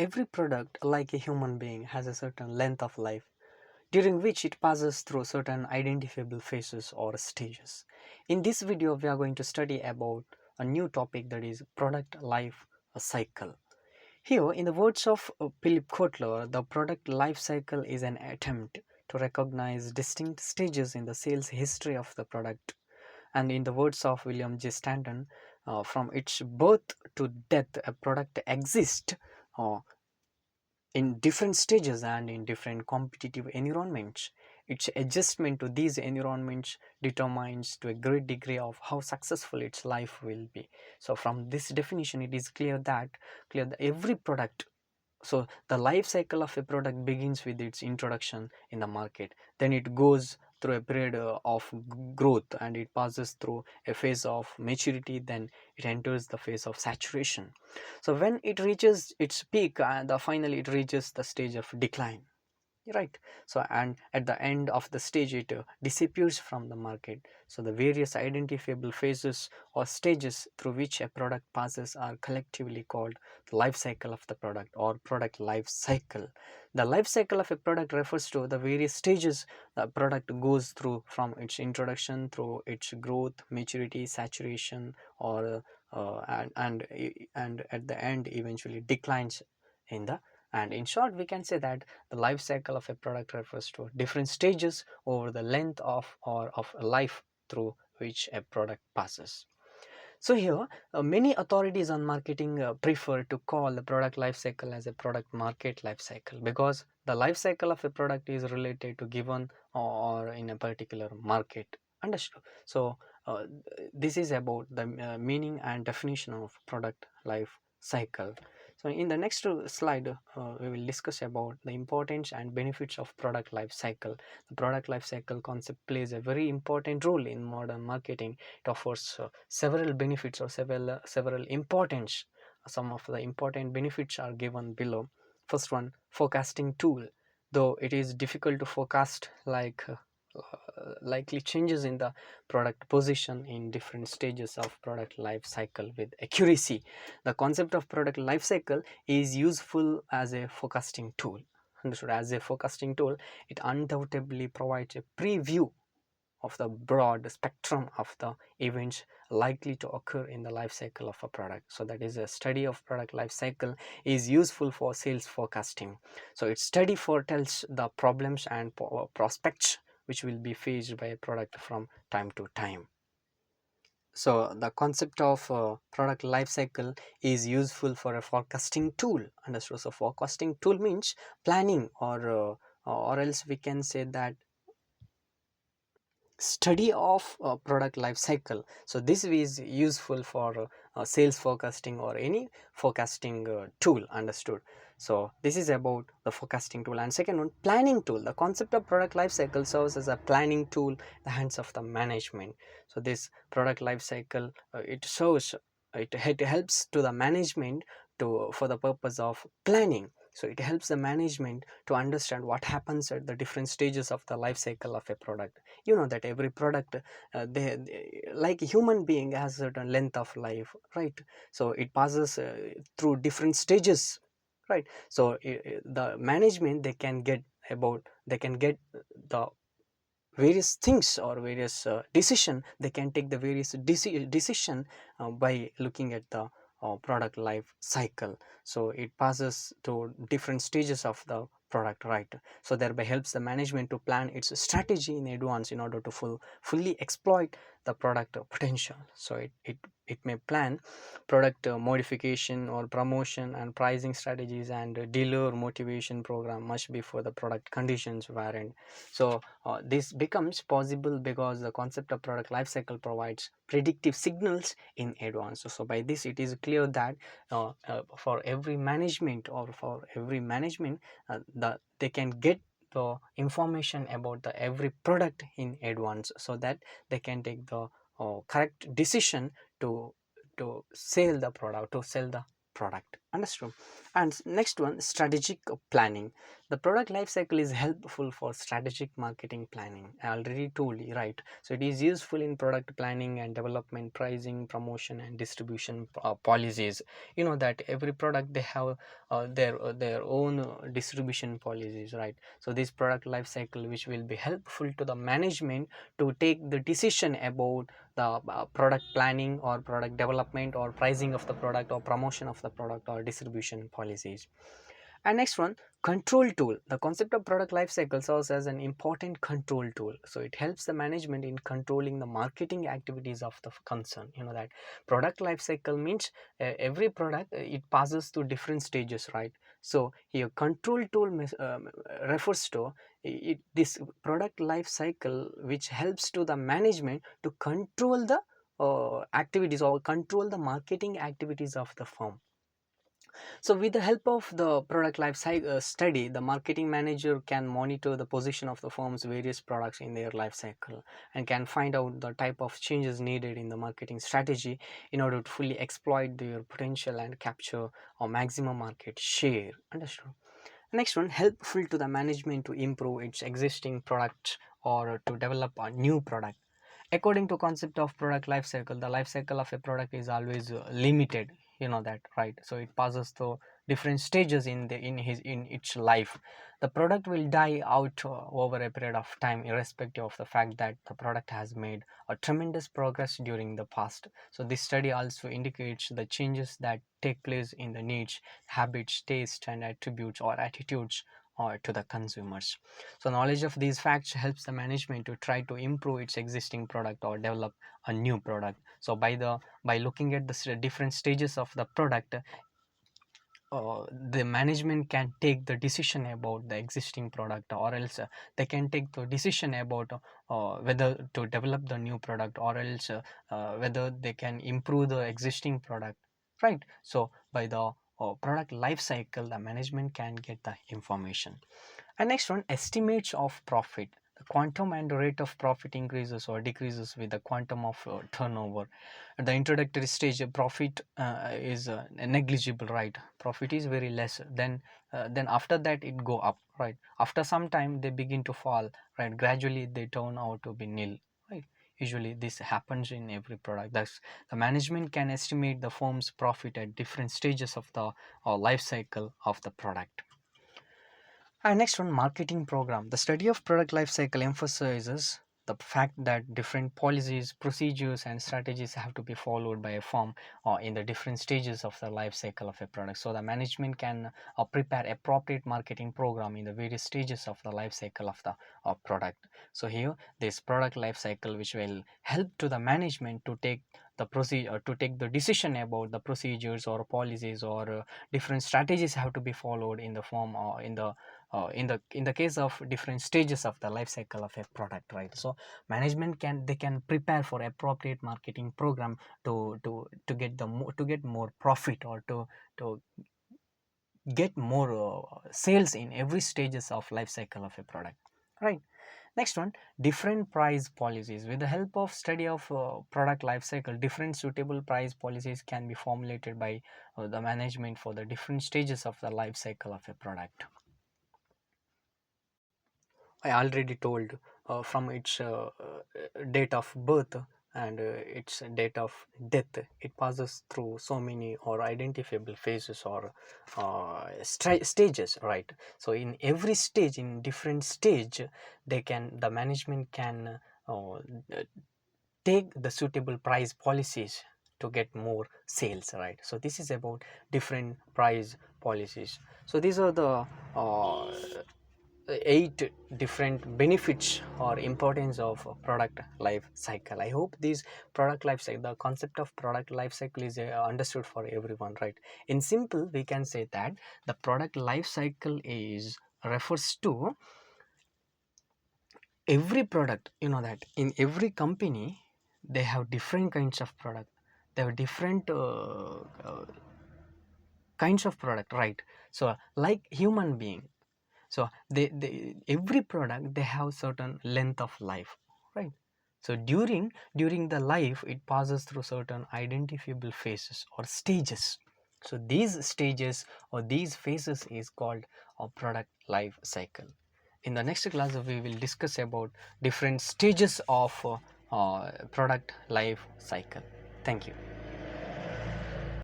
Every product, like a human being, has a certain length of life during which it passes through certain identifiable phases or stages. In this video, we are going to study about a new topic, that is product life cycle. Here, in the words of Philip Kotler, the product life cycle is an attempt to recognize distinct stages in the sales history of the product. And in the words of William J. Stanton, from its birth to death, a product exists uh, in different stages and in different competitive environments. Its adjustment to these environments determines to a great degree of how successful its life will be. So from this definition, it is clear that every product, so the life cycle of a product begins with its introduction in the market. Then it goes through a period of growth, and it passes through a phase of maturity. Then it enters the phase of saturation. So when it reaches its peak, and finally it reaches the stage of decline, right? So and at the end of the stage, it disappears from the market. So the various identifiable phases or stages through which a product passes are collectively called the life cycle of the product, or product life cycle. The life cycle of a product refers to the various stages the product goes through, from its introduction through its growth, maturity, saturation, or and at the end eventually declines in the. And in short, we can say that the life cycle of a product refers to different stages over the length of a life through which a product passes. So here, many authorities on marketing prefer to call the product life cycle as a product market life cycle, because the life cycle of a product is related to given or in a particular market. Understood? So this is about the meaning and definition of product life cycle. So in the next slide, we will discuss about the importance and benefits of product life cycle. The product life cycle concept plays a very important role in modern marketing. It offers several benefits, or several importance. Some of the important benefits are given below. First one, forecasting tool. Though it is difficult to forecast likely changes in the product position in different stages of product life cycle with accuracy, the concept of product life cycle is useful as a forecasting tool. Understood? As a forecasting tool, it undoubtedly provides a preview of the broad spectrum of the events likely to occur in the life cycle of a product. So that is, a study of product life cycle is useful for sales forecasting. So its study foretells the problems and prospects which will be faced by a product from time to time. So the concept of product life cycle is useful for a forecasting tool. Understood? So forecasting tool means planning, or else we can say that study of product life cycle. So this is useful for sales forecasting or any forecasting tool. Understood? So this is about the forecasting tool. And second one, planning tool. The concept of product life cycle serves as a planning tool in the hands of the management. So this product life cycle, it helps to the management for the purpose of planning. So it helps the management to understand what happens at the different stages of the life cycle of a product. You know that every product, like a human being, has a certain length of life, right? So it passes through different stages, right? So the management, they can get the various things or various decision. They can take the various decision by looking at the product life cycle. So it passes to different stages of the product, right? So thereby helps the management to plan its strategy in advance in order to fully exploit the product potential. So it may plan product modification or promotion and pricing strategies, and dealer motivation program much before the product conditions warrant. So this becomes possible because the concept of product life cycle provides predictive signals in advance. So by this, it is clear that for every management, they can get the information about the every product in advance, so that they can take the correct decision to sell the product. Understood. And next one, strategic planning. The product life cycle is helpful for strategic marketing planning. I already told you, right? So it is useful in product planning and development, pricing, promotion, and distribution policies. You know that every product they have their own distribution policies, right? So this product life cycle, which will be helpful to the management to take the decision about the product planning or product development or pricing of the product or promotion of the product or distribution policies. And next one, control tool. The concept of product life cycle serves as an important control tool. So it helps the management in controlling the marketing activities of the concern. You know that product life cycle means every product it passes through different stages, right? So here control tool refers to this product life cycle, which helps to the management to control the activities or control the marketing activities of the firm. So with the help of the product life cycle study, the marketing manager can monitor the position of the firm's various products in their life cycle and can find out the type of changes needed in the marketing strategy in order to fully exploit their potential and capture a maximum market share. Understood? Next one, helpful to the management to improve its existing product or to develop a new product. According to concept of product life cycle, the life cycle of a product is always limited. You know that, right? So it passes through different stages in its life. The product will die out over a period of time, irrespective of the fact that the product has made a tremendous progress during the past. So this study also indicates the changes that take place in the needs, habits, taste, and attributes or attitudes or to the consumers. So knowledge of these facts helps the management to try to improve its existing product or develop a new product. So by looking at the different stages of the product, the management can take the decision about the existing product, or else they can take the decision about whether to develop the new product, or else whether they can improve the existing product, right? So by the product life cycle, the management can get the information. And next one, estimates of profit. The quantum and rate of profit increases or decreases with the quantum of turnover. At the introductory stage, profit is negligible, right? Profit is very less. Then after that it go up, right? After some time they begin to fall, right? Gradually they turn out to be nil, right? Usually this happens in every product. Thus, the management can estimate the firm's profit at different stages of the life cycle of the product. And next one, marketing program. The study of product life cycle emphasizes the fact that different policies, procedures, and strategies have to be followed by a firm in the different stages of the life cycle of a product. So the management can prepare appropriate marketing program in the various stages of the life cycle of the product. So here, this product life cycle, which will help to the management to take the procedure, to take the decision about the procedures or policies or different strategies have to be followed in the form or in the case of different stages of the life cycle of a product, right? So management can prepare for appropriate marketing program to get to get more profit or to get more sales in every stages of life cycle of a product, right? Next one, different price policies. With the help of study of product life cycle, different suitable price policies can be formulated by the management for the different stages of the life cycle of a product. I already told from its date of birth and its date of death, it passes through so many or identifiable phases or stages, right? So in every stage, in different stage, the management can take the suitable price policies to get more sales, right? So this is about different price policies. So these are the 8 different benefits or importance of product life cycle. I hope this product life cycle, the concept of product life cycle is understood for everyone, right? In simple, we can say that the product life cycle is refers to every product. You know that in every company they have different kinds of product, they have different kinds of product, right? So like human being, so they every product they have certain length of life, right? So during the life it passes through certain identifiable phases or stages. So these stages or these phases is called a product life cycle. In the next class we will discuss about different stages of product life cycle. Thank you.